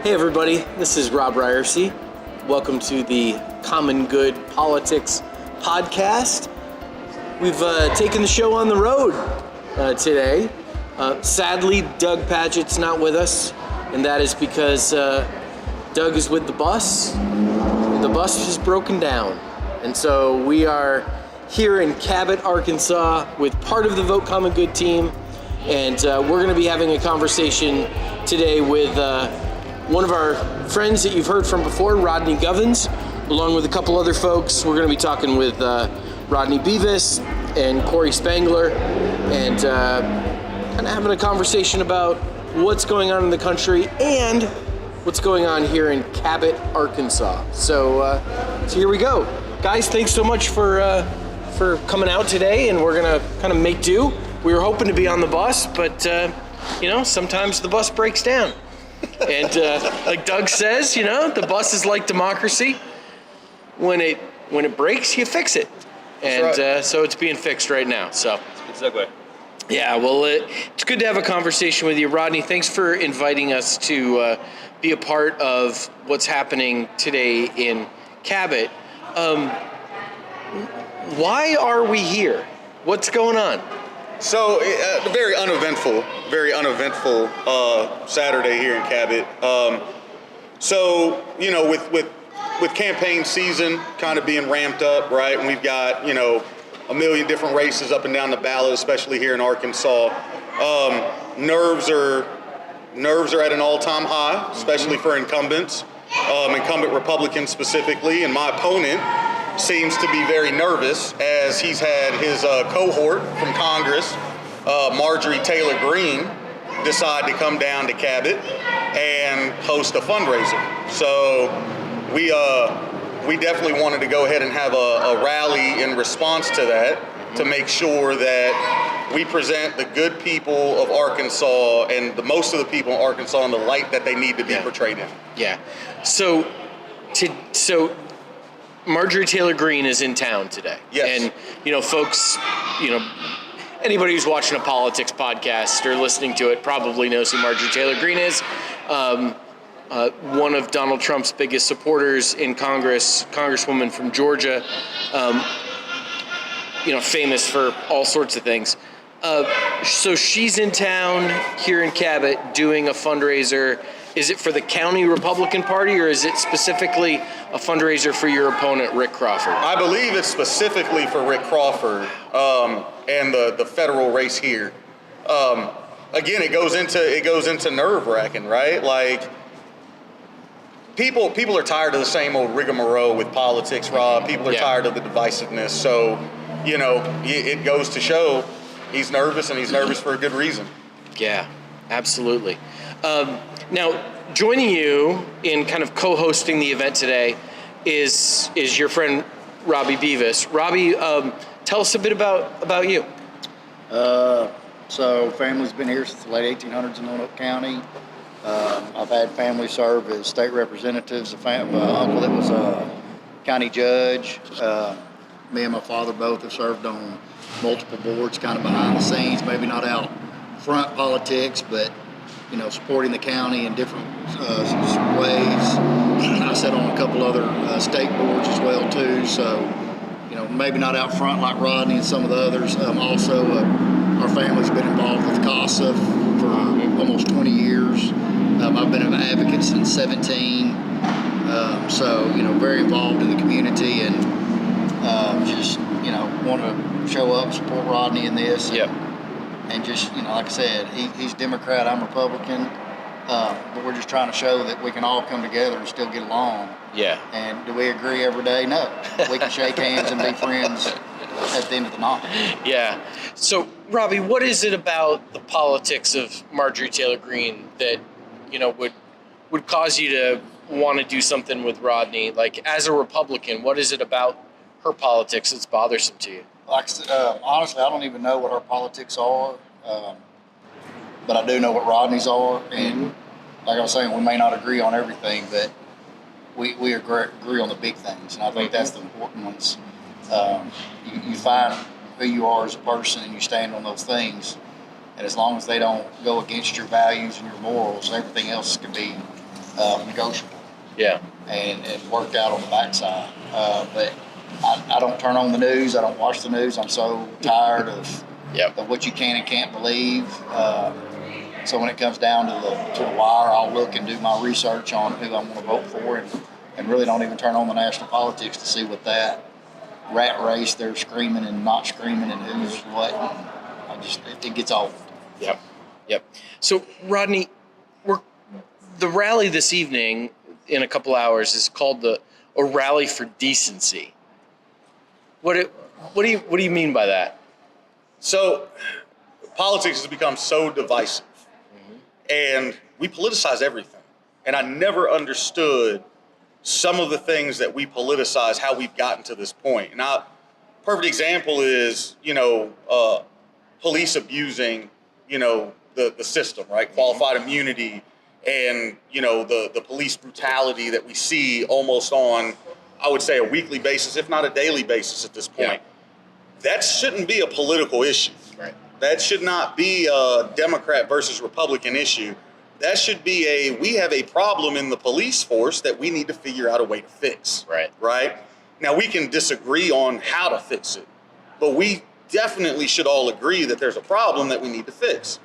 Hey everybody, this is Robb Ryerse. Welcome to the Common Good Politics podcast. We've taken the show on the road today. Sadly, Doug Padgett's not with us, and that is because Doug is with the bus. The bus is broken down, and so we are here in Cabot, Arkansas, with part of the Vote Common Good team, and we're going to be having a conversation today with one of our friends that you've heard from before, Rodney Govens, along with a couple other folks. We're going to be talking with Rodby Bevis and CorEy Spangler, and kind of having a conversation about what's going on in the country and what's going on here in Cabot, Arkansas. So here we go. Guys, thanks so much for coming out today, and we're going to kind of make do. We were hoping to be on the bus, but sometimes the bus breaks down. And like Doug says, the bus is like democracy. When it breaks, you fix it. And right. So it's being fixed right now. So it's a good segue. Yeah, well, it's good to have a conversation with you. Rodney, thanks for inviting us to be a part of what's happening today in Cabot. Why are we here? What's going on? So, very uneventful Saturday here in Cabot. With campaign season kind of being ramped up, right? And we've got, a million different races up and down the ballot, especially here in Arkansas. Nerves are at an all-time high, especially for incumbent Republicans specifically. And my opponent seems to be very nervous as he's had his cohort from Congress, Marjorie Taylor Greene, decide to come down to Cabot and host a fundraiser. So we definitely wanted to go ahead and have a rally in response to that to make sure that we present the good people of Arkansas and most of the people in Arkansas in the light that they need to be portrayed in. Yeah. So Marjorie Taylor Greene is in town today. Yes. And, folks, anybody who's watching a politics podcast or listening to it probably knows who Marjorie Taylor Greene is. One of Donald Trump's biggest supporters in Congress, Congresswoman from Georgia, famous for all sorts of things. So she's in town here in Cabot doing a fundraiser. Is it for the county Republican Party, or is it specifically a fundraiser for your opponent, Rick Crawford? I believe it's specifically for Rick Crawford and the federal race here. Again, it goes into nerve-wracking, right? Like people are tired of the same old rigmarole with politics, Rob. People are tired of the divisiveness. So, it goes to show he's nervous, and he's nervous for a good reason. Yeah, absolutely. Now, joining you in kind of co-hosting the event today is your friend Robby Bevis. Robby, tell us a bit about you. So family's been here since the late 1800s in Roanoke County. I've had family serve as state representatives. Uncle that was a county judge. Me and my father both have served on multiple boards, kind of behind the scenes, maybe not out front politics, but supporting the county in different ways. I sat on a couple other state boards as well too, so maybe not out front like Rodney and some of the others. Also, our family's been involved with CASA for almost 20 years. I've been an advocate since 17, so very involved in the community, and just want to show up, support Rodney in this. Yep. And just, like I said, he's Democrat, I'm Republican, but we're just trying to show that we can all come together and still get along. Yeah. And do we agree every day? No. We can shake hands and be friends at the end of the night. Yeah. So, Robby, what is it about the politics of Marjorie Taylor Greene that, would cause you to want to do something with Rodney? Like, as a Republican, what is it about her politics that's bothersome to you? Honestly, I don't even know what our politics are, but I do know what Rodney's are. And like I was saying, we may not agree on everything, but we agree on the big things. And I think that's the important ones. You find who you are as a person and you stand on those things. And as long as they don't go against your values and your morals, everything else can be negotiable. Yeah. And it worked out on the backside. But I don't turn on the news. I don't watch the news. I'm so tired of what you can and can't believe. So when it comes down to the wire, I'll look and do my research on who I'm going to vote for, and really don't even turn on the national politics to see what that rat race they're screaming and not screaming and who's what. It gets old. Yep. So Rodney, the rally this evening in a couple hours is called a Rally for Decency. What do you mean by that? So, politics has become so divisive, and we politicize everything. And I never understood some of the things that we politicize, how we've gotten to this point. Now, perfect example is, police abusing, the system, right? Qualified immunity, and the police brutality that we see almost on, I would say, a weekly basis, if not a daily basis at this point. That shouldn't be a political issue. Right. That should not be a Democrat versus Republican issue. That should be we have a problem in the police force that we need to figure out a way to fix. Right? Now, we can disagree on how to fix it, but we definitely should all agree that there's a problem that we need to fix.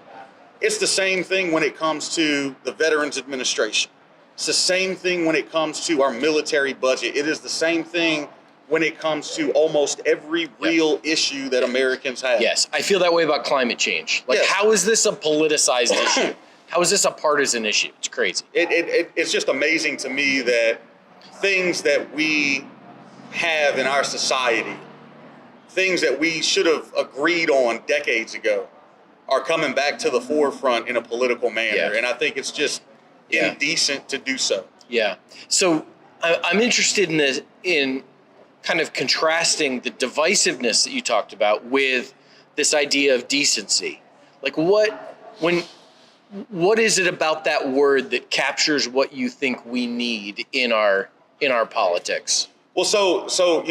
It's the same thing when it comes to the Veterans Administration. It's the same thing when it comes to our military budget. It is the same thing when it comes to almost every real issue that Americans have. Yes, I feel that way about climate change. How is this a politicized issue? How is this a partisan issue? It's crazy. It's just amazing to me that things that we have in our society, things that we should have agreed on decades ago, are coming back to the forefront in a political manner. And I think it's just indecent to do so. Yeah. So I'm interested in kind of contrasting the divisiveness that you talked about with this idea of decency. Like what is it about that word that captures what you think we need in our politics? Well, so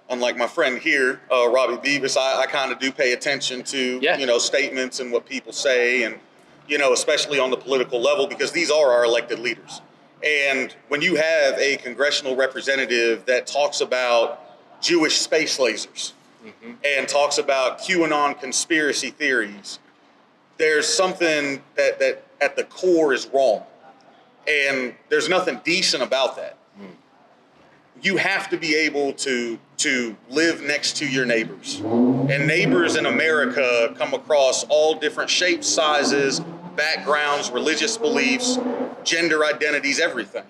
unlike my friend here, Robby Bevis, I kind of do pay attention to statements and what people say, and especially on the political level, because these are our elected leaders. And when you have a congressional representative that talks about Jewish space lasers and talks about QAnon conspiracy theories, there's something that at the core is wrong. And there's nothing decent about that. You have to be able to live next to your neighbors. And neighbors in America come across all different shapes, sizes, backgrounds, religious beliefs, gender identities, everything.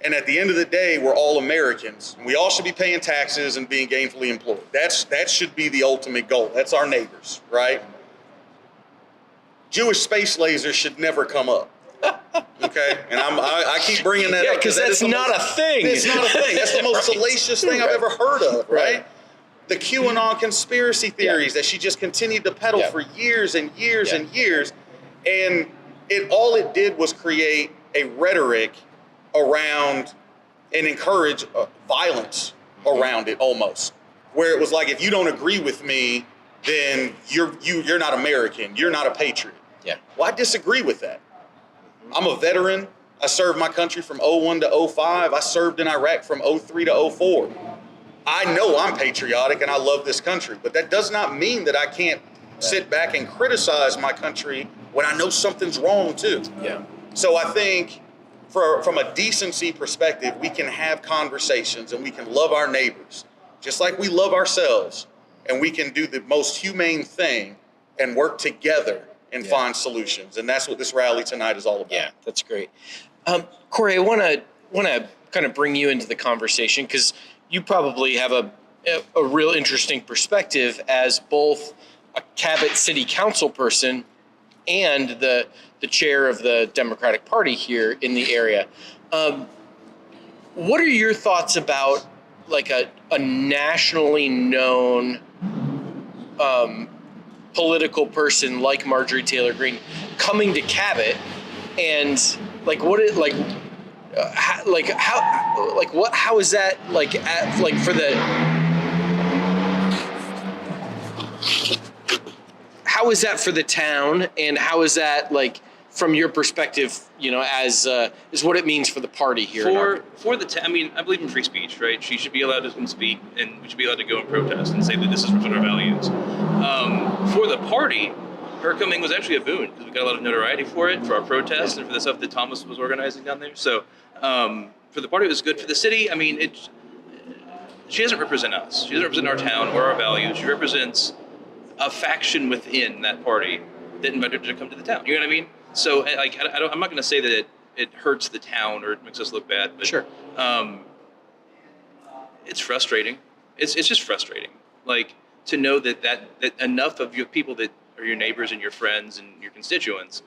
And at the end of the day, we're all Americans. We all should be paying taxes and being gainfully employed. That should be the ultimate goal. That's our neighbors, right? Jewish space lasers should never come up. Okay, and I keep bringing that up because that's not a thing. It's not a thing. That's the most salacious thing I've ever heard of, right? The QAnon conspiracy theories that she just continued to peddle for years and years and years, and all it did was create a rhetoric around and encourage violence around it, almost, where it was like, if you don't agree with me, then you're not American. You're not a patriot. Yeah. Well, I disagree with that. I'm a veteran. I served my country from 01 to 05. I served in Iraq from 03 to 04. I know I'm patriotic and I love this country, but that does not mean that I can't sit back and criticize my country when I know something's wrong too. Yeah. So I think from a decency perspective, we can have conversations and we can love our neighbors just like we love ourselves, and we can do the most humane thing and work together and find solutions. And that's what this rally tonight is all about. Yeah, that's great. CorEy, I want to kind of bring you into the conversation because you probably have a real interesting perspective as both a Cabot City Council person and the chair of the Democratic Party here in the area. What are your thoughts about like a nationally known political person like Marjorie Taylor Greene coming to Cabot, and how is that how is that for the town, and how is that like from your perspective, as is what it means for the party here. I mean, I believe in free speech, right? She should be allowed to come speak, and we should be allowed to go and protest and say that this is what our values. For the party, her coming was actually a boon because we got a lot of notoriety for it, for our protests, and for the stuff that Thomas was organizing down there. So for the party, it was good. For the city, I mean, she doesn't represent us. She doesn't represent our town or our values. She represents a faction within that party that invited her to come to the town. You know what I mean? So, I'm not going to say that it hurts the town or it makes us look bad, but sure. It's frustrating. It's just frustrating. Like, to know that enough of your people that are your neighbors and your friends and your constituents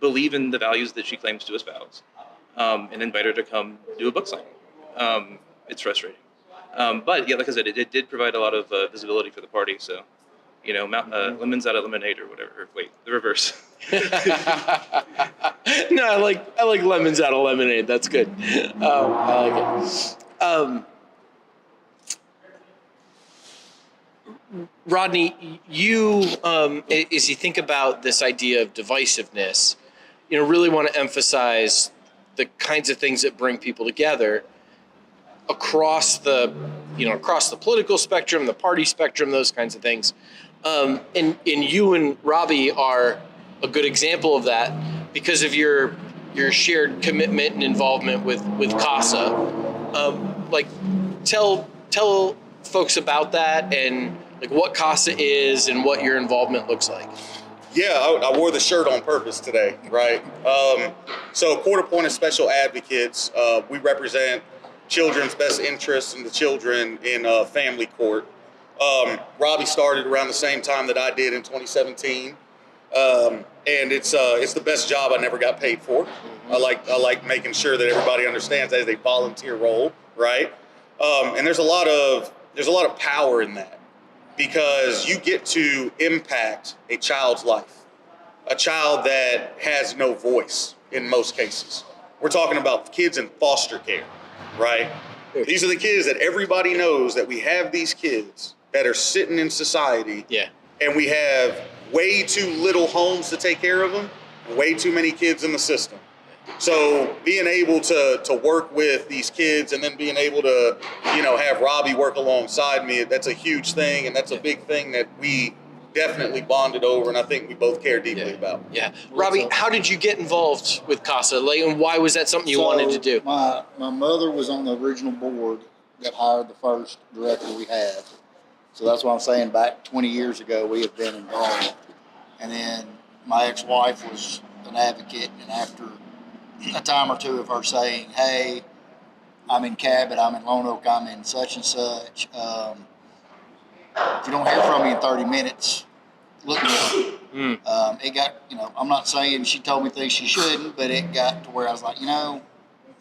believe in the values that she claims to espouse, and invite her to come do a book signing. It's frustrating. But yeah, like I said, it did provide a lot of visibility for the party. So, lemons out of lemonade or whatever. Wait, the reverse. No, I like lemons out of lemonade. That's good. I like it. Rodney, you, as you think about this idea of divisiveness, really want to emphasize the kinds of things that bring people together across the political spectrum, the party spectrum, those kinds of things. And you and Robby are a good example of that because of your shared commitment and involvement with CASA. Tell folks about that and what CASA is and what your involvement looks like. Yeah, I wore the shirt on purpose today, right? So court-appointed special advocates, we represent children's best interests and the children in family court. Robby started around the same time that I did in 2017, and it's the best job I never got paid for. I like making sure that everybody understands that is a volunteer role, right? And there's a lot of power in that because you get to impact a child's life, a child that has no voice in most cases. We're talking about kids in foster care, right? These are the kids that everybody knows that we have these kids that are sitting in society, and we have way too little homes to take care of them, and way too many kids in the system. So being able to work with these kids and then being able to, have Robby work alongside me, that's a huge thing, and that's a big thing that we definitely bonded over, and I think we both care deeply about. Yeah. Robby, how did you get involved with CASA? And why was that something you wanted to do? My mother was on the original board that hired the first director we had. So that's why I'm saying back 20 years ago, we have been involved. And then my ex-wife was an advocate, and after a time or two of her saying, hey, I'm in Cabot, I'm in Lone Oak, I'm in such and such, if you don't hear from me in 30 minutes, look me up. It got, I'm not saying she told me things she shouldn't, but it got to where I was like,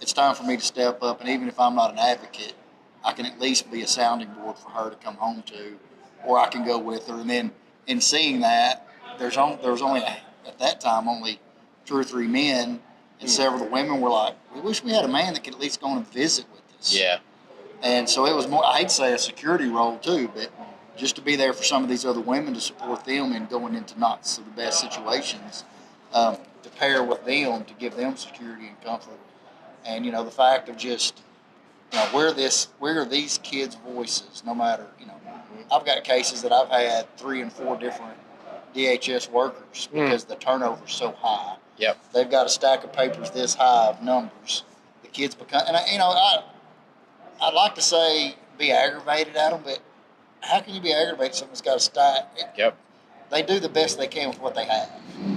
it's time for me to step up. And even if I'm not an advocate, I can at least be a sounding board for her to come home to, or I can go with her. And then in seeing that, there was only, at that time, only 2 or 3 men, and several of the women were like, we wish we had a man that could at least go and visit with us. Yeah. And so it was more, I hate to say a security role too, but just to be there for some of these other women to support them in going into not so the best situations, to pair with them to give them security and comfort. And, the fact of just, where are these kids' voices, no matter, I've got cases that I've had 3 and 4 different DHS workers because the turnover's so high. Yep. They've got a stack of papers this high of numbers. The kids become, and I'd like to say be aggravated at them, but how can you be aggravated? Someone's got a stack. Yep. They do the best they can with what they have.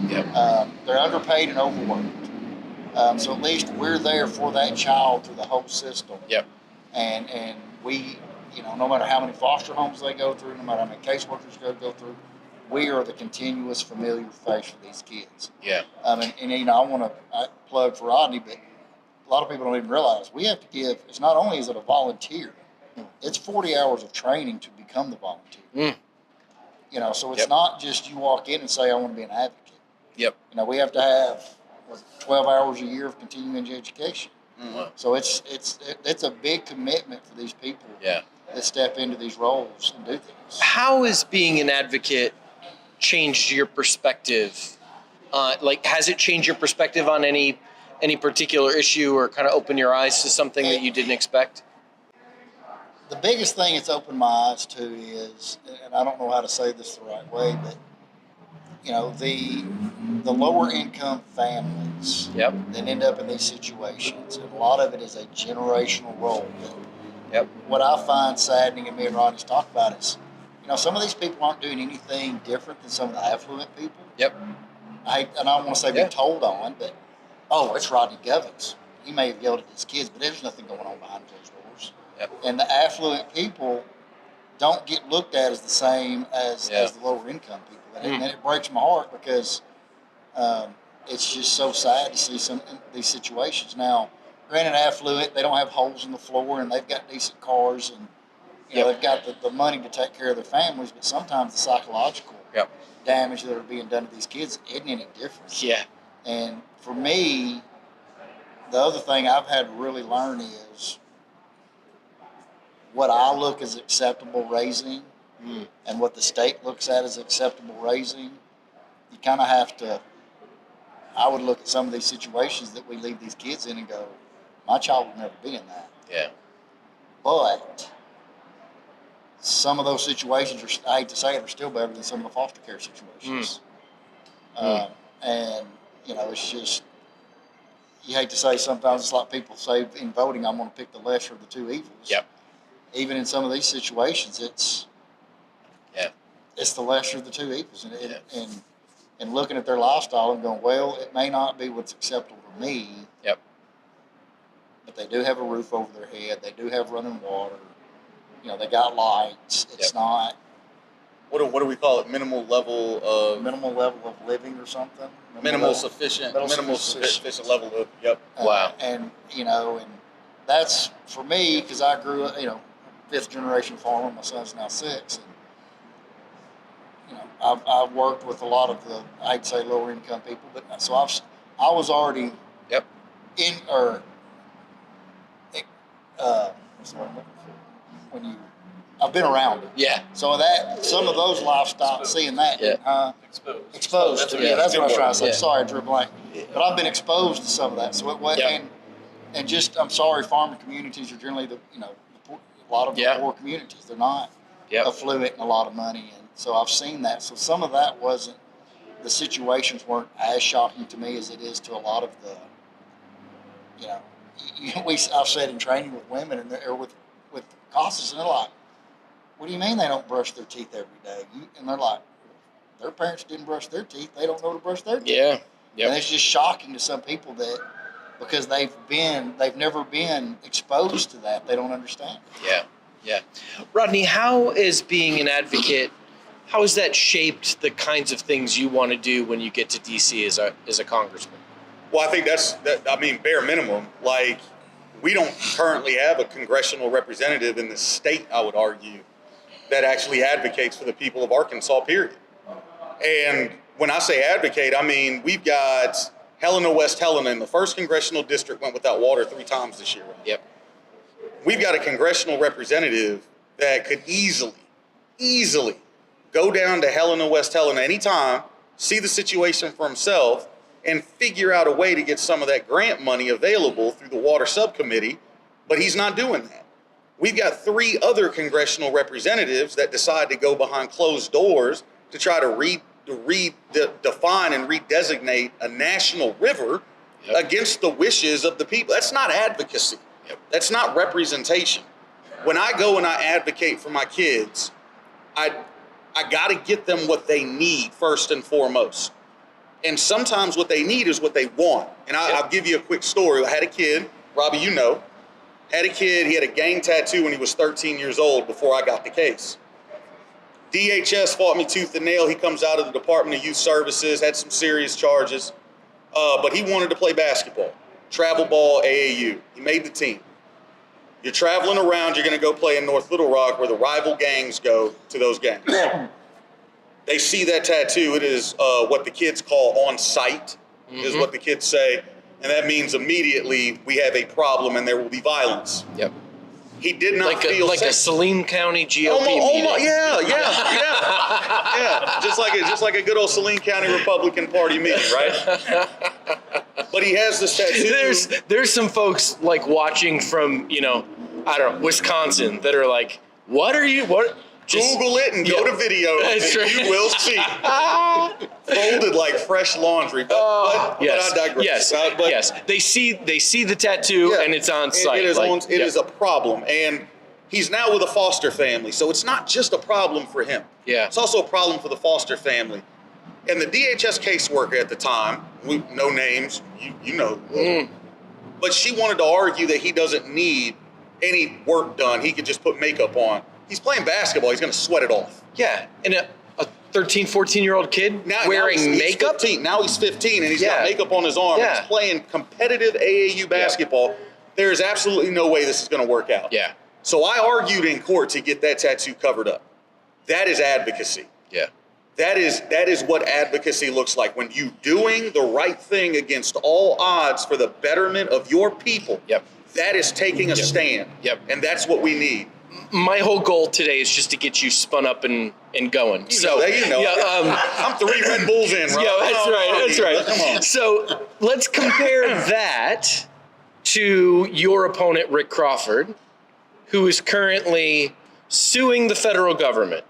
Yep. They're underpaid and overworked. So at least we're there for that child through the whole system. Yep. And we, no matter how many foster homes they go through, no matter how many caseworkers go through, we are the continuous familiar face for these kids. Yeah. And I want to plug for Rodney, but a lot of people don't even realize we have to give, it's not only is it a volunteer, it's 40 hours of training to become the volunteer. So it's not just you walk in and say, I want to be an advocate. Yep. We have to have 12 hours a year of continuing education. So it's a big commitment for these people that step into these roles and do things. How has being an advocate changed your perspective Like, has it changed your perspective on any particular issue, or kind of opened your eyes to something that you didn't expect? The biggest thing it's opened my eyes to is, and I don't know how to say this the right way, but the lower income families Yep. that end up in these situations, and a lot of it is a generational role. Yep. What I find saddening, and me and Rodney's talked about, is some of these people aren't doing anything different than some of the affluent people. Yep. And I don't want to say Yeah. be told on, but it's Rodney Govens. He may have yelled at his kids, but there's nothing going on behind closed doors. Yep. And the affluent people don't get looked at as the same as the lower income people. And it breaks my heart because it's just so sad to see some these situations. Now, granted, affluent, they don't have holes in the floor and they've got decent cars and they've got the money to take care of their families, but sometimes the psychological damage that are being done to these kids isn't any different. Yeah. And for me, the other thing I've had to really learn is what I look as acceptable raising and what the state looks at as acceptable raising. You kind of have to, I would look at some of these situations that we leave these kids in and go, my child will never be in that. Yeah. But some of those situations I hate to say it, are still better than some of the foster care situations. And, it's just, you hate to say sometimes it's like people say in voting, I'm going to pick the lesser of the two evils. Yep. Even in some of these situations, it's the lesser of the two evils. And looking at their lifestyle and going, well, it may not be what's acceptable to me. Yep. But they do have a roof over their head. They do have running water. They got lights. It's not. What do we call it? Minimal level of living or something. minimal sufficient level of Wow. And that's for me because I grew up, fifth generation farmer. My son's now 6, and I've worked with a lot of the I'd say lower income people, but so I was already in or what's the word I'm looking for? When you I've been around it. Yeah. So that some of those lifestyles, seeing that, exposed to. That's That's what I was trying to say. Yeah. Sorry, I drew a blank. But I've been exposed to some of that. So and just I'm sorry, farming communities are generally the a lot of the poor communities. They're not affluent and a lot of money, and so I've seen that. So some of that wasn't. The situations weren't as shocking to me as it is to a lot of the. I've said in training with women or with CASAs, and they're like, what do you mean they don't brush their teeth every day? And they're like, their parents didn't brush their teeth. They don't know to brush their teeth. Yeah. Yep. And it's just shocking to some people that because they've never been exposed to that, they don't understand. Yeah. Rodney, how is being an advocate, how has that shaped the kinds of things you want to do when you get to DC as a congressman? Well, I think bare minimum. Like, we don't currently have a congressional representative in the state, I would argue, that actually advocates for the people of Arkansas, period. And when I say advocate, I mean, we've got Helena, West Helena in the 1st Congressional District went without water 3 times this year. Yep. We've got a congressional representative that could easily go down to Helena, West Helena anytime, see the situation for himself, and figure out a way to get some of that grant money available through the water subcommittee, but he's not doing that. We've got 3 other congressional representatives that decide to go behind closed doors to try to define and redesignate a national river against the wishes of the people. That's not advocacy. That's not representation. When I go and I advocate for my kids, I got to get them what they need first and foremost. And sometimes what they need is what they want. And I'll give you a quick story. I had a kid, Robby, he had a gang tattoo when he was 13 years old before I got the case. DHS fought me tooth and nail. He comes out of the Department of Youth Services, had some serious charges, but he wanted to play basketball. Travel ball, AAU. He made the team. You're traveling around, you're going to go play in North Little Rock where the rival gangs go to those games. They see that tattoo. It is what the kids call on site, is what the kids say. And that means immediately we have a problem and there will be violence. Yep. He did not like feel a safe. Saline County GOP meeting. Yeah. Just like a good old Saline County Republican Party meeting, right? But he has this tattoo. There's some folks like watching from, I don't know, Wisconsin that are like, what? Just Google it and go to video, and right. you will see. Folded like fresh laundry. But I digress. Yes. They see the tattoo and it's on site. It is a problem, and he's now with a foster family, so it's not just a problem for him. Yeah. It's also a problem for the foster family. And the DHS caseworker at the time, no names, you know, but she wanted to argue that he doesn't need any work done. He could just put makeup on. He's playing basketball. He's going to sweat it off. Yeah, and a 13, 14-year-old kid wearing makeup? Now he's 15, and he's got makeup on his arm. And he's playing competitive AAU basketball. Yeah. There is absolutely no way this is going to work out. Yeah. So I argued in court to get that tattoo covered up. That is advocacy. Yeah. That is what advocacy looks like. When you doing the right thing against all odds for the betterment of your people. Yep. That is taking a stand. Yep. And that's what we need. My whole goal today is just to get you spun up and going. I'm 3 Red Bulls in, right? Yeah, that's right. Come on. So let's compare that to your opponent, Rick Crawford, who is currently suing the federal government.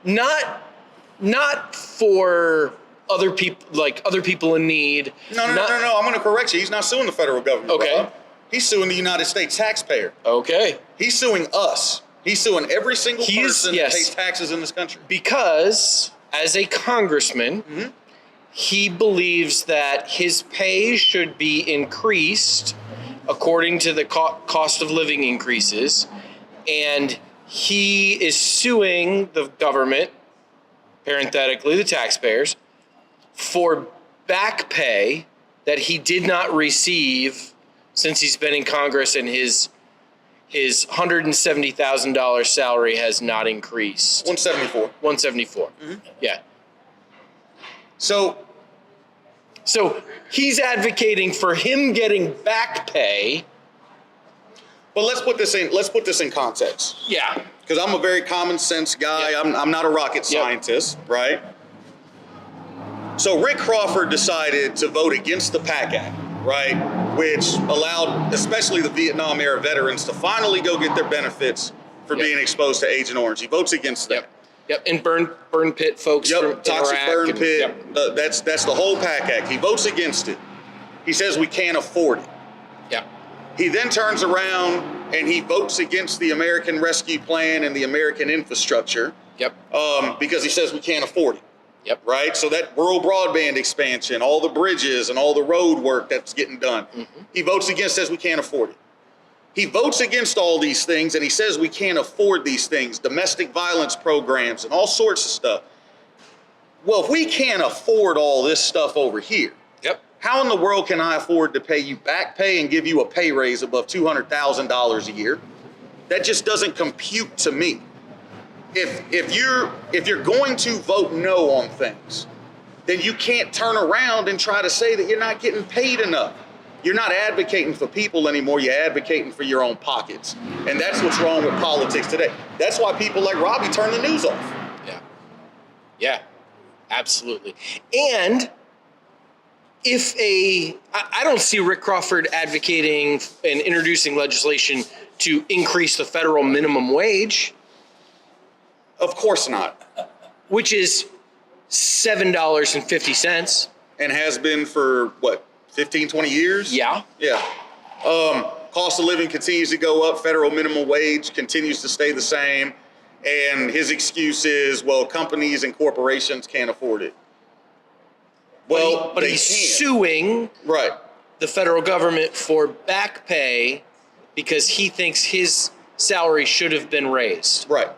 Not for other people in need. No. I'm going to correct you. He's not suing the federal government. Okay. Bro. He's suing the United States taxpayer. Okay. He's suing us. He's suing every single person that pays taxes in this country. Because as a congressman, he believes that his pay should be increased according to the cost of living increases, and he is suing the government, parenthetically the taxpayers, for back pay that he did not receive since he's been in Congress, and his $170,000 salary has not increased. 174. Yeah. So he's advocating for him getting back pay. But let's put this in context. Yeah. Because I'm a very common sense guy. Yep. I'm not a rocket scientist, right? So Rick Crawford decided to vote against the PAC Act, right? Which allowed especially the Vietnam era veterans to finally go get their benefits for being exposed to Agent Orange. He votes against that. Yep. And burn pit folks from toxic Iraq burn pit. That's the whole PAC Act. He votes against it. He says we can't afford it. Yep. He then turns around and he votes against the American Rescue Plan and the American infrastructure. Yep. Because he says we can't afford it. Yep. Right? So that rural broadband expansion, all the bridges and all the road work that's getting done. He votes against, says we can't afford it. He votes against all these things and he says we can't afford these things, domestic violence programs and all sorts of stuff. Well, if we can't afford all this stuff over here, how in the world can I afford to pay you back pay and give you a pay raise above $200,000 a year? That just doesn't compute to me. If you're going to vote no on things, then you can't turn around and try to say that you're not getting paid enough. You're not advocating for people anymore. You're advocating for your own pockets. And that's what's wrong with politics today. That's why people like Robby turn the news off. Yeah, absolutely. And I don't see Rick Crawford advocating and introducing legislation to increase the federal minimum wage. Of course not. Which is $7.50. And has been for, 15, 20 years? Yeah. Cost of living continues to go up. Federal minimum wage continues to stay the same. And his excuse is, companies and corporations can't afford it. Well, but he's suing the federal government for back pay because he thinks his salary should have been raised. Right.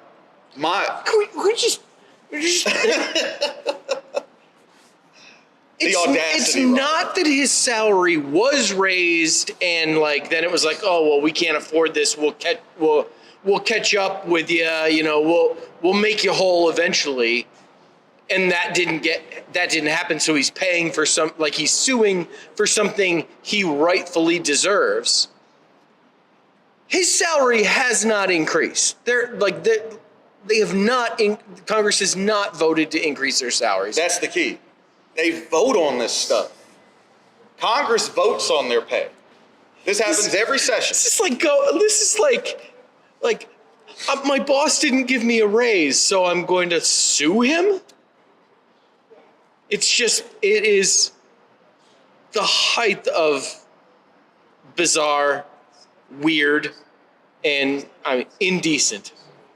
It's not that his salary was raised and then it was we can't afford this. We'll catch up with you. We'll make you whole eventually. And that didn't happen. So he's paying for he's suing for something he rightfully deserves. his salary has not increased. They have not. Congress has not voted to increase their salaries. That's the key. They vote on this stuff. Congress votes on their pay. This happens every session. This is like my boss didn't give me a raise, so I'm going to sue him. It is the height of bizarre, weird, and indecent.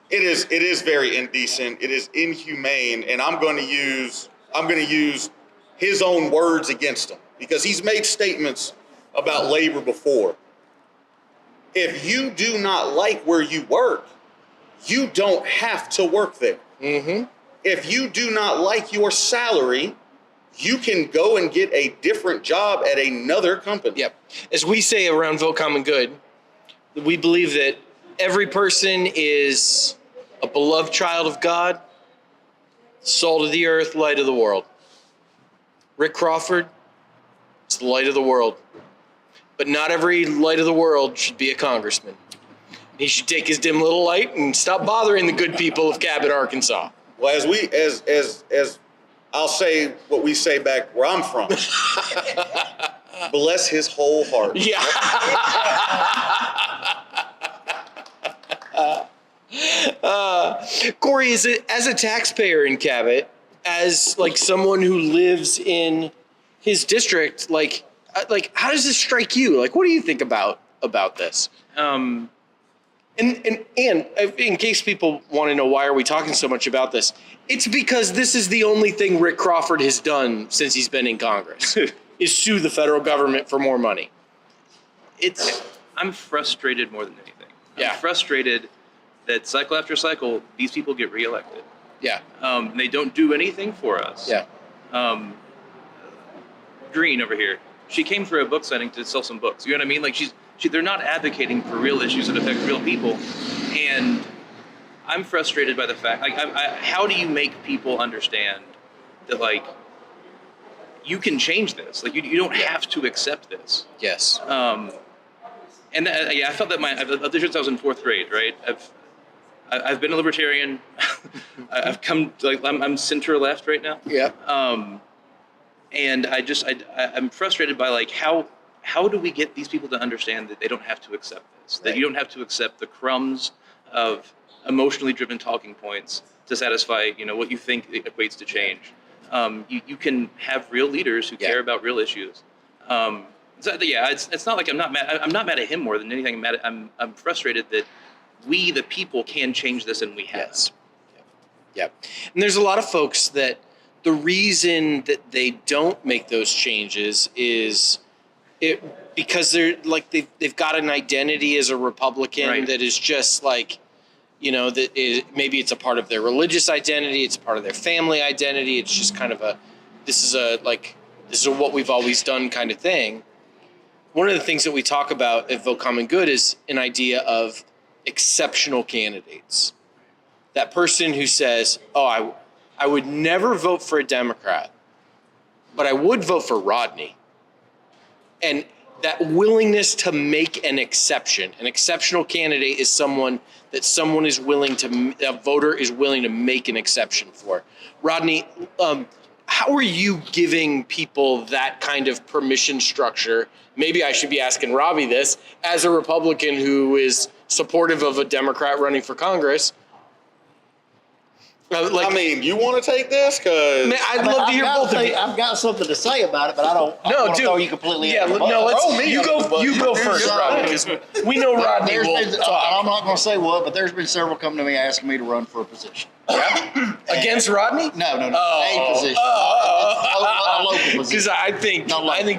It is very indecent. It is inhumane, and I'm going to use his own words against him because he's made statements about labor before. If you do not like where you work, you don't have to work there. Mm-hmm. If you do not like your salary, you can go and get a different job at another company. Yep. As we say around Vote Common Good, we believe that every person is a beloved child of God, salt of the earth, light of the world. Rick Crawford is the light of the world. But not every light of the world should be a congressman. He should take his dim little light and stop bothering the good people of Cabot, Arkansas. Well, as I'll say what we say back where I'm from. Bless his whole heart. Yeah. Corey, as a taxpayer in Cabot, as someone who lives in his district, how does this strike you? What do you think about this? And in case people want to know why are we talking so much about this, it's because this is the only thing Rick Crawford has done since he's been in Congress, is sue the federal government for more money. I'm frustrated more than anything. Yeah. I'm frustrated that cycle after cycle, these people get reelected. Yeah. They don't do anything for us. Yeah. Greene over here, she came for a book signing to sell some books. You know what I mean? They're not advocating for real issues that affect real people. And I'm frustrated by the fact, how do you make people understand that, you can change this? You don't have to accept this. Yes. I felt that since I was in fourth grade, right? I've been a libertarian. I've come, I'm center left right now. Yeah. And I'm frustrated by how do we get these people to understand that they don't have to accept this? That you don't have to accept the crumbs of emotionally driven talking points to satisfy, what you think equates to change. You can have real leaders who care about real issues. It's not like I'm not mad. I'm not mad at him more than anything. I'm frustrated that we, the people, can change this, and we have. Yes. Yeah. And there's a lot of folks that the reason that they don't make those changes is because they're they've got an identity as a Republican that is just maybe it's a part of their religious identity, it's a part of their family identity. It's just kind of this is what we've always done kind of thing. One of the things that we talk about at Vote Common Good is an idea of exceptional candidates. That person who says, "Oh, I would never vote for a Democrat, but I would vote for Rodney." And that willingness to make an exception. An exceptional candidate is someone that a voter is willing to make an exception for. Rodney, how are you giving people that kind of permission structure? Maybe I should be asking Robby this, as a Republican who is supportive of a Democrat running for Congress. You want to take this? Because I'd love to hear both of you. I've got something to say about it, but I don't want to throw you completely Yeah, under the no, bus. you go first, Rodney, because we know Rodney will talk. I'm not going to say what, but there's been several coming to me asking me to run for a position. Against Rodney? No, a position. A local position. Because I think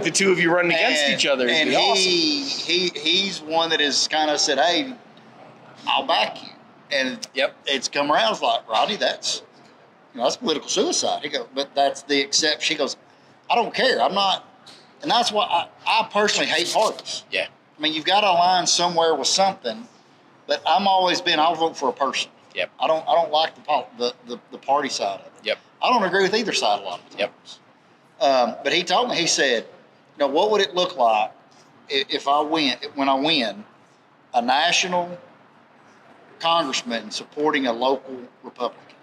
the two of you running against each other would be awesome. He's one that has kind of said, "Hey, I'll back you." And it's come around. It's like, Rodney, that's political suicide. He goes, but that's the exception. She goes, I don't care. I'm not. And that's why I personally hate parties. Yeah. I mean, you've got to align somewhere with something. But I'll vote for a person. Yep. I don't like the party side of it. Yep. I don't agree with either side a lot of times. But he told me, he said, what would it look like if when I win, a national congressman supporting a local Republican.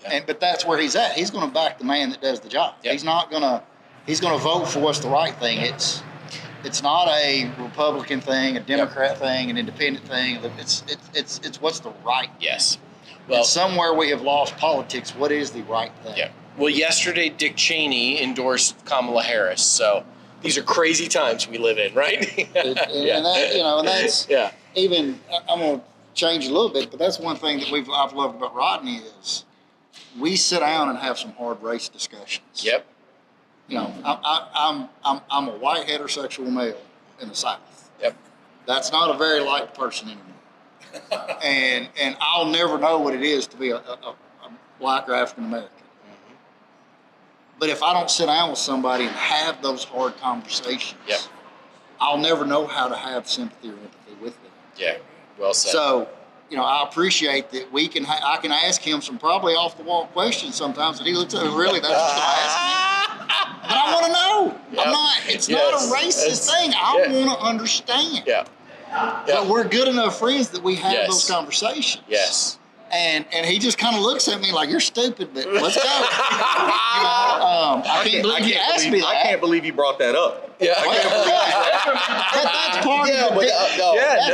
Yeah. But that's where he's at. He's going to back the man that does the job. Yeah. He's going to vote for what's the right thing. It's not a Republican thing, a Democrat thing, an independent thing. It's what's the right thing. Yes. Well, And somewhere we have lost politics. What is the right thing? yeah. Well, yesterday Dick Cheney endorsed Kamala Harris. So these are crazy times we live in, right? And that, and that's Yeah. even. I'm going to change a little bit, but that's one thing that I've loved about Rodney is we sit down and have some hard race discussions. Yep. I'm a white heterosexual male in the South. Yep. That's not a very liked person anymore. and I'll never know what it is to be a black or African American. Mm-hmm. But if I don't sit down with somebody and have those hard conversations, Yep. I'll never know how to have sympathy or empathy with them. Yeah. Well said. So, I appreciate that I can ask him some probably off the wall questions sometimes, and he looks at me, really, that's what you're asking me. But I want to know. Yep. It's not a racist thing. I want to understand. Yeah. But we're good enough friends that we have those conversations. Yes. And he just kind of looks at me like, you're stupid, but let's go. I can't believe you asked me that. I can't believe you brought that up. Yeah. But that's part of the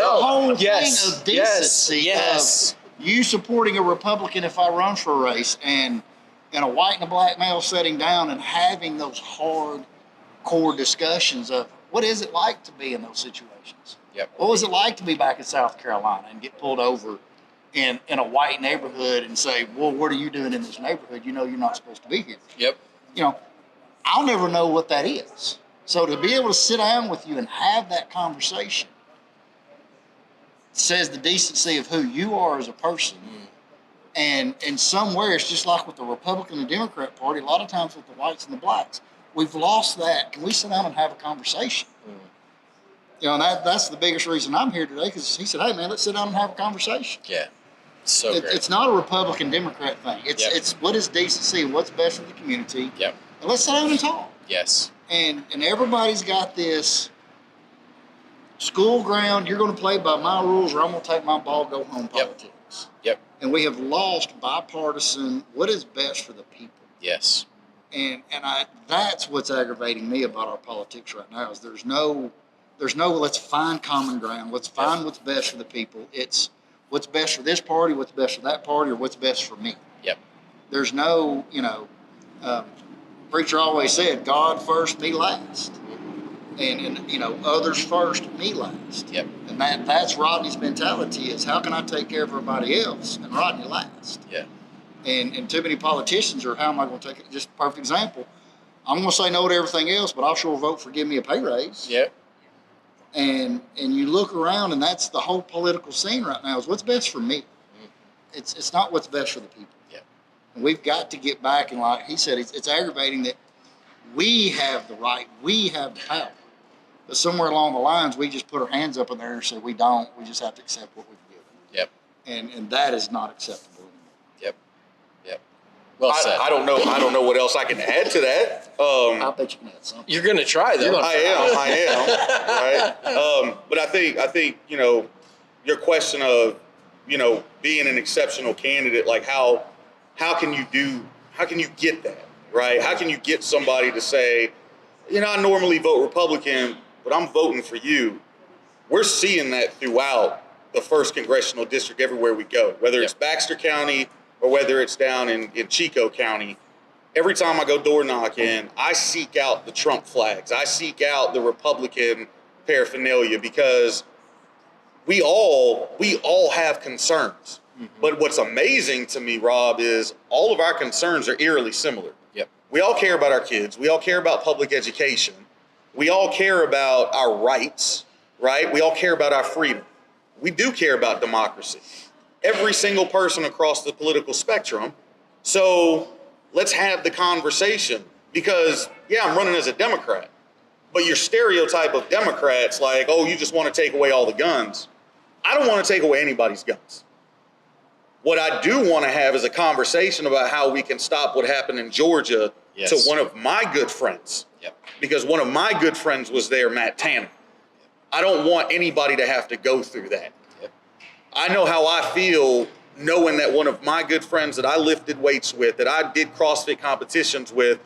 whole thing of decency. Yes. Of you supporting a Republican if I run for a race, and a white and a black male sitting down and having those hard core discussions of what is it like to be in those situations? Yep. What was it like to be back in South Carolina and get pulled over in a white neighborhood and say, well, what are you doing in this neighborhood? You're not supposed to be here. Yep. I'll never know what that is. So to be able to sit down with you and have that conversation says the decency of who you are as a person. And somewhere it's just like with the Republican and Democrat Party, a lot of times with the whites and the blacks, we've lost that. Can we sit down and have a conversation? And that's the biggest reason I'm here today, because he said, hey, man, let's sit down and have a conversation. Yeah. So great. It's not a Republican Democrat thing. It's what is decency and what's best for the community. Yep. And let's sit down and talk. Yes. And everybody's got this school ground, you're going to play by my rules or I'm going to take my ball, go home politics. Yep. And we have lost bipartisan, what is best for the people. Yes. And that's what's aggravating me about our politics right now is there's no let's find common ground. Let's find what's best for the people. It's what's best for this party, what's best for that party, or what's best for me. Yep. There's no, preacher always said, God first, me last. And others first, me last. Yep. And that's Rodney's mentality is how can I take care of everybody else and Rodney last? Yeah. And too many politicians are, how am I going to take it? Just a perfect example. I'm going to say no to everything else, but I'll sure vote for give me a pay raise. Yep. And you look around, and that's the whole political scene right now is what's best for me. It's not what's best for the people. Yeah. And we've got to get back, and like he said, it's aggravating that we have the right, we have the power. But somewhere along the lines, we just put our hands up in there and say we don't. We just have to accept what we've given. Yep. And that is not acceptable anymore. Yep. Yep. Well said. I don't know what else I can add to that. I bet you can add something. You're gonna try though. I am. Right. But I think your question of being an exceptional candidate, like how can you get that right? How can you get somebody to say, I normally vote Republican, but I'm voting for you. We're seeing that throughout the 1st Congressional District everywhere we go, whether it's Baxter County or whether it's down in Chico County. Every time I go door knocking, I seek out the Trump flags. I seek out the Republican paraphernalia because we all have concerns. Mm-hmm. But what's amazing to me, Rob, is all of our concerns are eerily similar. Yep. We all care about our kids. We all care about public education. We all care about our rights, right? We all care about our freedom. We do care about democracy. Every single person across the political spectrum. So let's have the conversation because, I'm running as a Democrat. But your stereotype of Democrats like, oh, you just want to take away all the guns. I don't want to take away anybody's guns. What I do want to have is a conversation about how we can stop what happened in Georgia to one of my good friends. Yep. Because one of my good friends was there, Matt Tanner. I don't want anybody to have to go through that. Yep. I know how I feel knowing that one of my good friends that I lifted weights with, that I did CrossFit competitions with,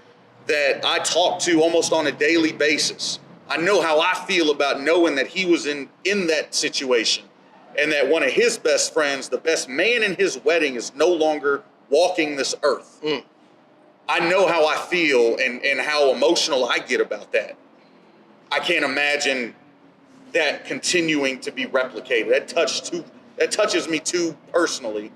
that I talk to almost on a daily basis. I know how I feel about knowing that he was in that situation, and that one of his best friends, the best man in his wedding, is no longer walking this earth. I know how I feel and how emotional I get about that. I can't imagine that continuing to be replicated. That touches me too personally.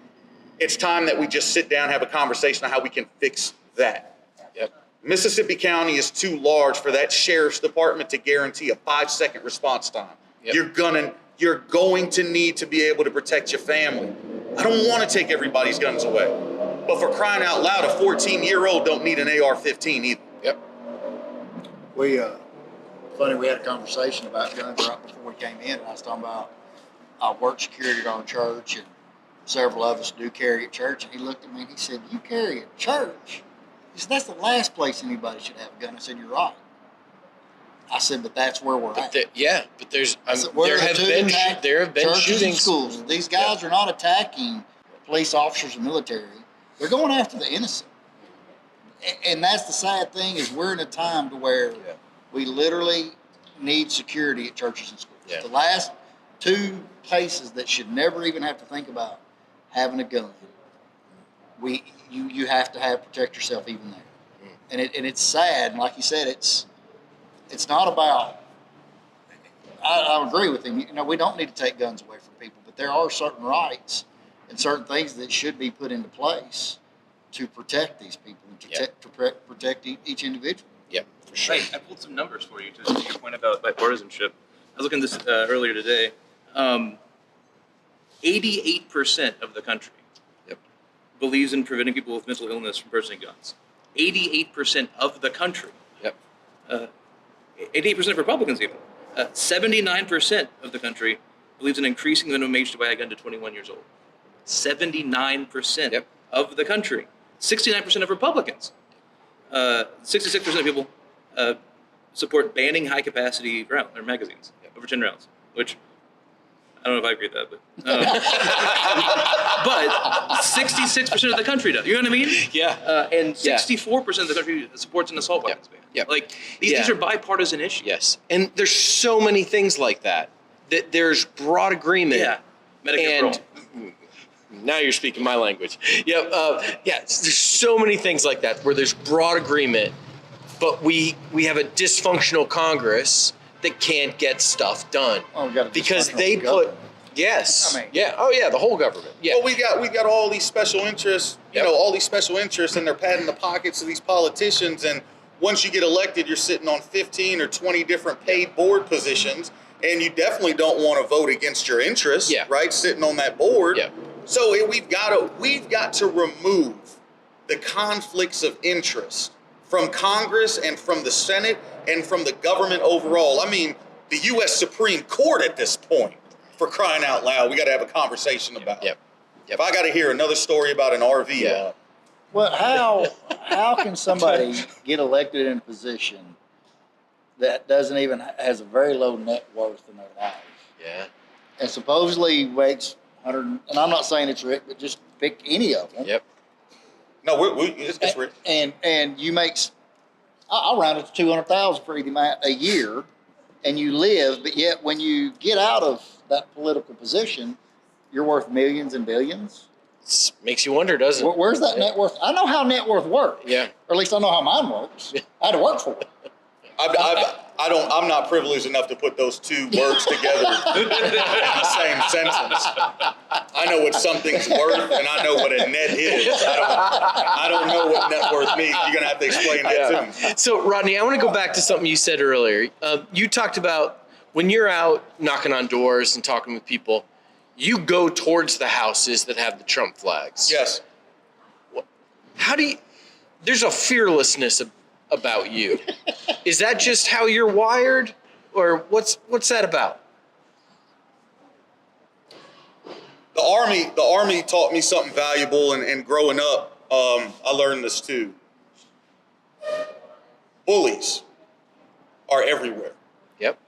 It's time that we just sit down and have a conversation on how we can fix that. Yep. Mississippi County is too large for that sheriff's department to guarantee a 5-second response time. Yep. You're going to need to be able to protect your family. I don't want to take everybody's guns away. But for crying out loud, a 14-year-old don't need an AR-15 either. Yep. Funny, we had a conversation about guns right before we came in, and I was talking about I work security at our church, and several of us do carry at church, and he looked at me and he said, "You carry at church?" He said, "That's the last place anybody should have a gun." I said, "You're right." I said, "But that's where we're at." But there's there have been churches shootings. and schools. These guys are not attacking police officers and military. They're going after the innocent. And that's the sad thing, is we're in a time to where we literally need security at churches and schools. Yeah. The last 2 places that should never even have to think about having a gun, you have to protect yourself even there. And it's sad, and like you said, it's not about. I agree with him. We don't need to take guns away from people, but there are certain rights and certain things that should be put into place to protect these people and to protect each individual. Yeah, for sure. I pulled some numbers for you to your point about bipartisanship. I was looking at this earlier today. 88% of the country believes in preventing people with mental illness from purchasing guns. 88% of the country. 88% of Republicans even. 79% of the country believes in increasing the minimum age to buy a gun to 21 years old. 79% of the country. 69% of Republicans. 66% of people support banning high-capacity rounds or magazines over 10 rounds, which I don't know if I agree with that, but 66% of the country does. You know what I mean? Yeah. And 64% of the country supports an assault weapons ban. Yeah. Like these are bipartisan issues. Yes, and there's so many things like that. That there's broad agreement. Yeah. Medicare for all. Now you're speaking my language. Yep. There's so many things like that where there's broad agreement, but we have a dysfunctional Congress that can't get stuff done because they put the whole government. Yeah. Well, we got all these special interests. All these special interests, and they're padding the pockets of these politicians. And once you get elected, you're sitting on 15 or 20 different paid board positions, and you definitely don't want to vote against your interests. Right, sitting on that board. Yeah. So we've got to remove the conflicts of interest from Congress and from the Senate and from the government overall. I mean, the U.S. Supreme Court at this point, for crying out loud, we got to have a conversation about. If I got to hear another story about an RV. Well, how can somebody get elected in a position that doesn't even has a very low net worth in their life? Yeah. And supposedly makes 100, and I'm not saying it's Rick, but just pick any of them. Yep. No, it's Rick. And you make, I'll round it to 200,000 for either a year, and you live, but yet when you get out of that political position, you're worth millions and billions. It makes you wonder, doesn't it? Where's that net worth? I know how net worth works. Yeah. Or at least I know how mine works. I had to work for it. I'm not privileged enough to put those two words together in the same sentence. I know what something's worth, and I know what a net is. I don't know what net worth means. You're gonna have to explain that to me. So, Rodney, I want to go back to something you said earlier. You talked about when you're out knocking on doors and talking with people, you go towards the houses that have the Trump flags. Yes. There's a fearlessness about you. Is that just how you're wired, or what's that about? The Army taught me something valuable, and growing up, I learned this too. Bullies are everywhere. Yep.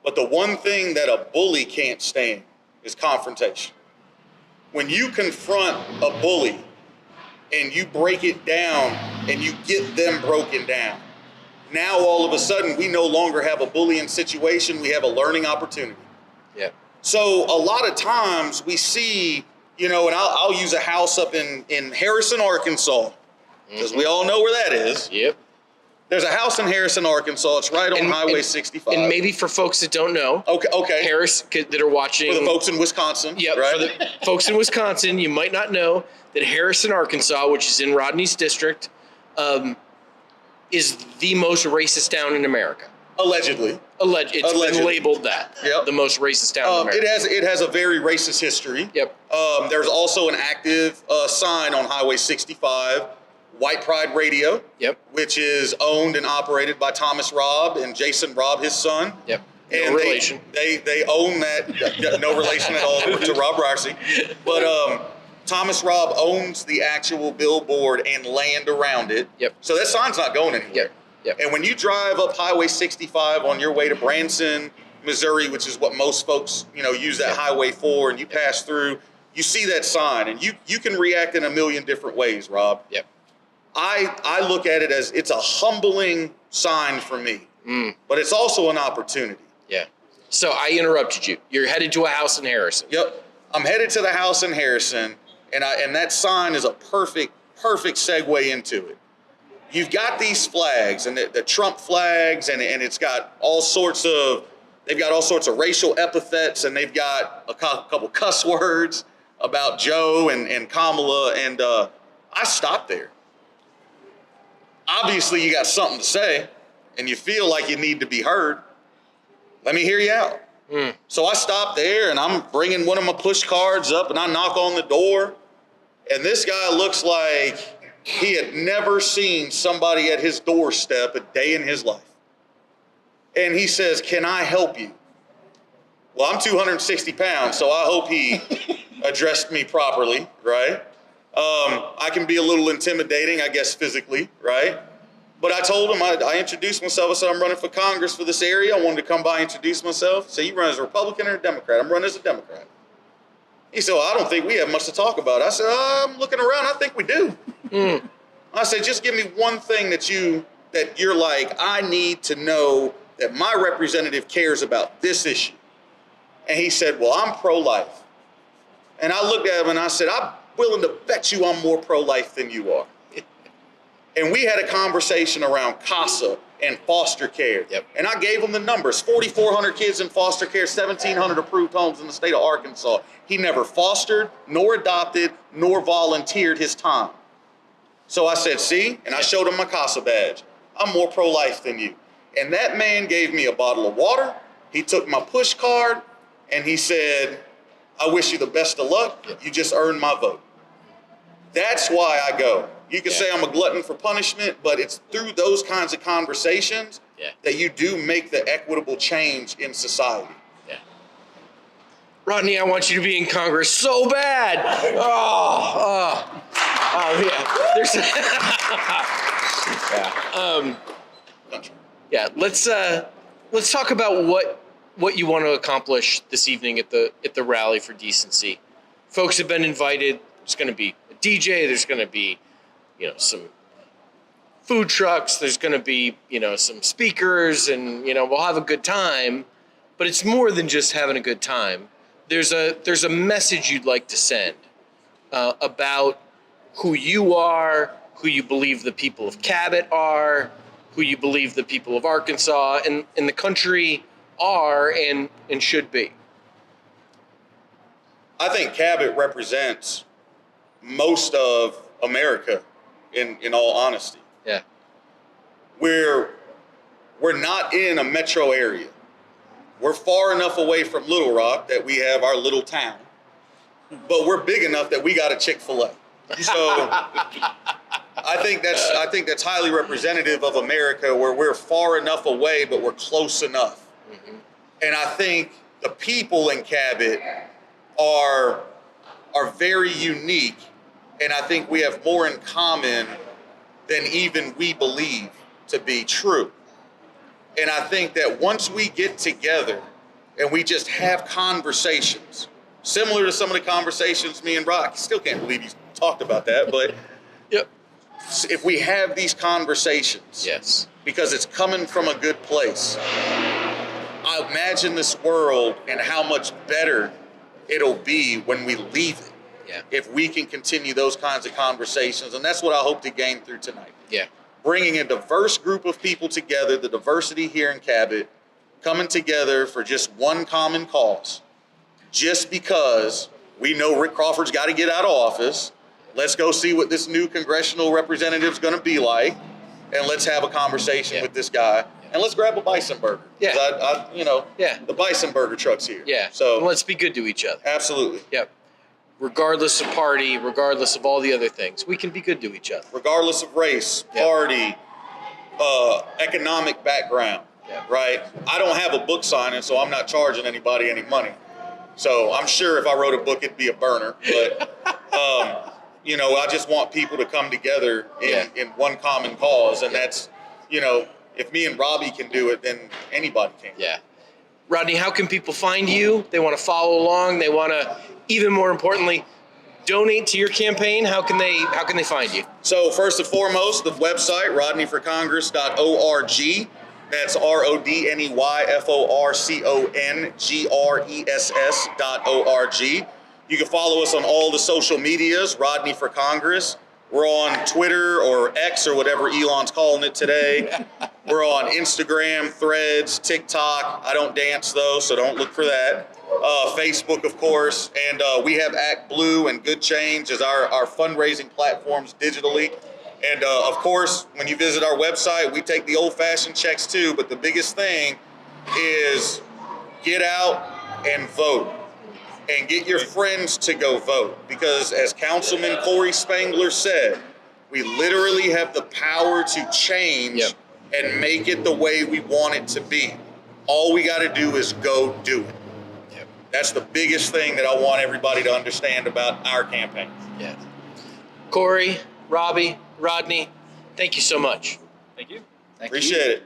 But the one thing that a bully can't stand is confrontation. When you confront a bully and you break it down and you get them broken down, now all of a sudden we no longer have a bullying situation, we have a learning opportunity. Yeah. So a lot of times we see, and I'll use a house up in Harrison, Arkansas, because we all know where that is. Yep. There's a house in Harrison, Arkansas. It's right on Highway 65. And maybe for folks that don't know, okay, that are watching. For the folks in Wisconsin. Yep, right? for the folks in Wisconsin, you might not know that Harrison, Arkansas, which is in Rodney's district, is the most racist town in America. Allegedly. It's been labeled that. Yep. The most racist town in America. It has a very racist history. Yep. There's also an active sign on Highway 65, White Pride Radio. Yep. Which is owned and operated by Thomas Robb and Jason Robb, his son. Yep. And no relation. They own that. No relation at all to Robb Ryerse. But Thomas Robb owns the actual billboard and land around it. Yep. So that sign's not going anywhere. Yep. Yep. And when you drive up Highway 65 on your way to Branson, Missouri, which is what most folks, use that highway for, and you pass through, you see that sign, and you can react in a million different ways, Rob. Yep. I look at it as it's a humbling sign for me, but it's also an opportunity. Yeah. So I interrupted you. You're headed to a house in Harrison. Yep. I'm headed to the house in Harrison, and that sign is a perfect segue into it. You've got these flags, and the Trump flags, and it's got all sorts of racial epithets, and they've got a couple cuss words about Joe and Kamala, and I stopped there. Obviously, you got something to say, and you feel like you need to be heard. Let me hear you out. So I stopped there, and I'm bringing one of my push cards up, and I knock on the door, and this guy looks like he had never seen somebody at his doorstep a day in his life. And he says, "Can I help you?" Well, I'm 260 pounds, so I hope he addressed me properly, right? I can be a little intimidating, I guess, physically, right? But I told him, I introduced myself. I said, "I'm running for Congress for this area. I wanted to come by and introduce myself." So, "You run as a Republican or a Democrat?" "I'm running as a Democrat." He said, "Well, I don't think we have much to talk about." I said, "I'm looking around. I think we do." I said, "Just give me one thing that you're like, I need to know that my representative cares about this issue." And he said, "Well, I'm pro-life." And I looked at him and I said, "I'm willing to bet you I'm more pro-life than you are." And we had a conversation around CASA and foster care. Yep. And I gave him the numbers: 4,400 kids in foster care, 1,700 approved homes in the state of Arkansas. He never fostered, nor adopted, nor volunteered his time. So I said, "See?" And I showed him my CASA badge. "I'm more pro-life than you." And that man gave me a bottle of water. He took my push card and he said, "I wish you the best of luck. You just earned my vote." That's why I go. You can say I'm a glutton for punishment, but it's through those kinds of conversations that you do make the equitable change in society. Yeah. Rodney, I want you to be in Congress so bad. Yeah. There's let's talk about what you want to accomplish this evening at the Rally for Decency. Folks have been invited. There's going to be a DJ. There's going to be some food trucks. There's going to be some speakers, and we'll have a good time. But it's more than just having a good time. There's a message you'd like to send about who you are, who you believe the people of Cabot are, who you believe the people of Arkansas and the country are and should be. I think Cabot represents most of America, in all honesty. Yeah. We're not in a metro area. We're far enough away from Little Rock that we have our little town, but we're big enough that we got a Chick-fil-A. So I think that's highly representative of America, where we're far enough away, but we're close enough. Mm-hmm. And I think the people in Cabot are very unique, and I think we have more in common than even we believe to be true. And I think that once we get together and we just have conversations similar to some of the conversations me and Brock. I still can't believe you talked about that, but Yep. if we have these conversations, Yes. because it's coming from a good place, I imagine this world and how much better it'll be when we leave it. Yeah. If we can continue those kinds of conversations, and that's what I hope to gain through tonight. Yeah. Bringing a diverse group of people together, the diversity here in Cabot, coming together for just one common cause. Just because we know Rick Crawford's got to get out of office, let's go see what this new congressional representative's going to be like, and let's have a conversation with this guy, and let's grab a bison burger. Yeah. 'Cause Yeah. the bison burger truck's here. Yeah. So And let's be good to each other. absolutely. Yep. Regardless of party, regardless of all the other things, we can be good to each other. Regardless of race, Yeah. party, economic background, Yeah. right? I don't have a book signing, so I'm not charging anybody any money. So I'm sure if I wrote a book, it'd be a burner. But, I just want people to come together in one common cause. And that's, if me and Robby can do it, then anybody can. Yeah. Rodney, how can people find you? They want to follow along. They want to, even more importantly, donate to your campaign. How can they find you? So first and foremost, the website, rodneyforcongress.org. That's RODNEYFORCONGRESS.org. You can follow us on all the social medias, Rodney for Congress. We're on Twitter or X or whatever Elon's calling it today. We're on Instagram, Threads, TikTok. I don't dance though, so don't look for that. Facebook, of course. And we have Act Blue and Good Change as our fundraising platforms digitally. And of course, when you visit our website, we take the old-fashioned checks too. But the biggest thing is get out and vote. And get your friends to go vote. Because as Councilman CorEy Spangler said, we literally have the power to change and make it the way we want it to be. All we got to do is go do it. Yep. That's the biggest thing that I want everybody to understand about our campaign. Yeah. CorEy, Robby, Rodney, thank you so much. Thank you. Thank you. Appreciate it.